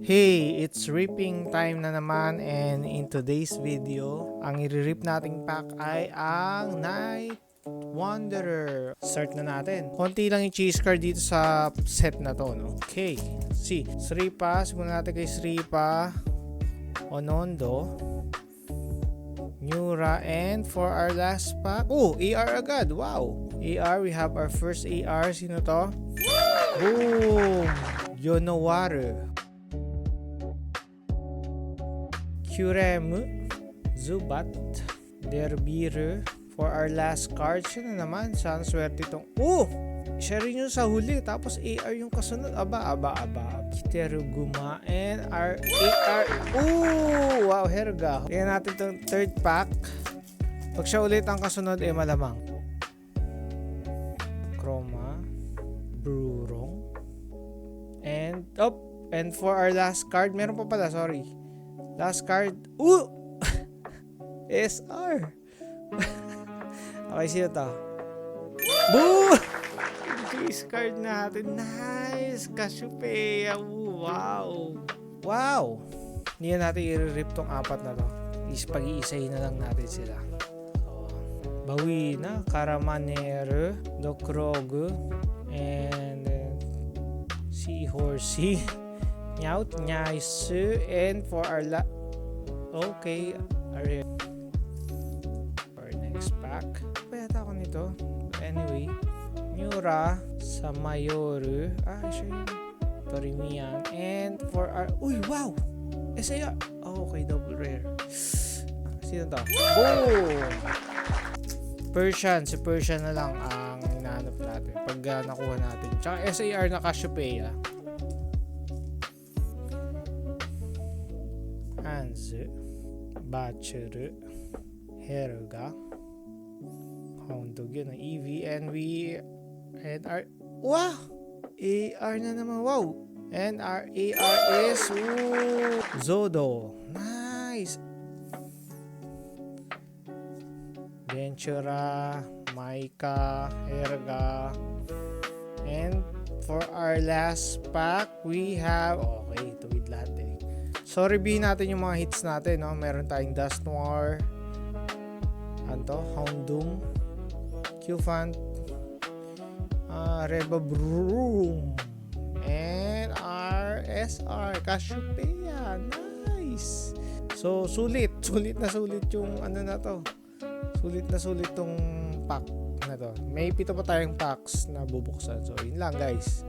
Hey, it's ripping time na naman, and in today's video, ang i-rip nating pack ay ang Night Wanderer. Start na natin. Konti lang yung cheese card dito sa set na to, no? Okay, see. Sripa, simulan natin kay Sripa, Onondo, Nura, and for our last pack, AR agad. Wow, AR. We have our first AR. Sino to? Boom! Yonowaru, Kuremu, Zubat, Derbiru. For our last card, siya na naman. Sana swerte itong... Siya rin yung sa huli. Tapos AR yung kasunod. Aba. Kiteruguma and our AR. Wow, Herga. Tingnan natin itong third pack. Pag siya ulit ang kasunod, malamang. Chroma, Brurong, and for our last card, meron pa pala, sorry. Last card. SR. Okay, sino to? Boom! Cheese card natin. Nice! Cassiopeia. Wow! Hindi na natin i-rip tong apat na to. Pag-iisahin na lang natin sila. So, Bawina, Karamaneru, Dokrogu, and Seahorsey, Nyaut, Nyaisu, and for our okay, for next pack. Payata ako nito. Anyway, Nura, Samayoru, siya yung Torimian, and for our, wow! SAR! Okay, double rare. Sino to? Boom! Si Persian na lang ang hinahanap natin pag nakuha natin. Tsaka SAR na Cassiopeia. Hanzu, Bachuru, Herga, Houndog yun, EVNV, and our, wow! AR na naman, wow! And our AR is, Zodo. Nice! Ventura, Maika, Herga, and for our last pack, we have, okay, tuwid lahat Sorry, bihin natin yung mga hits natin, no? Meron tayong Dust Noir, Houndoom, Qfant, Reba Broom, and our SR, Cassiopeia. Nice! So, sulit yung na to. Sulit tong pack na to. May 7 pa tayong packs na bubuksan. So, yun lang guys.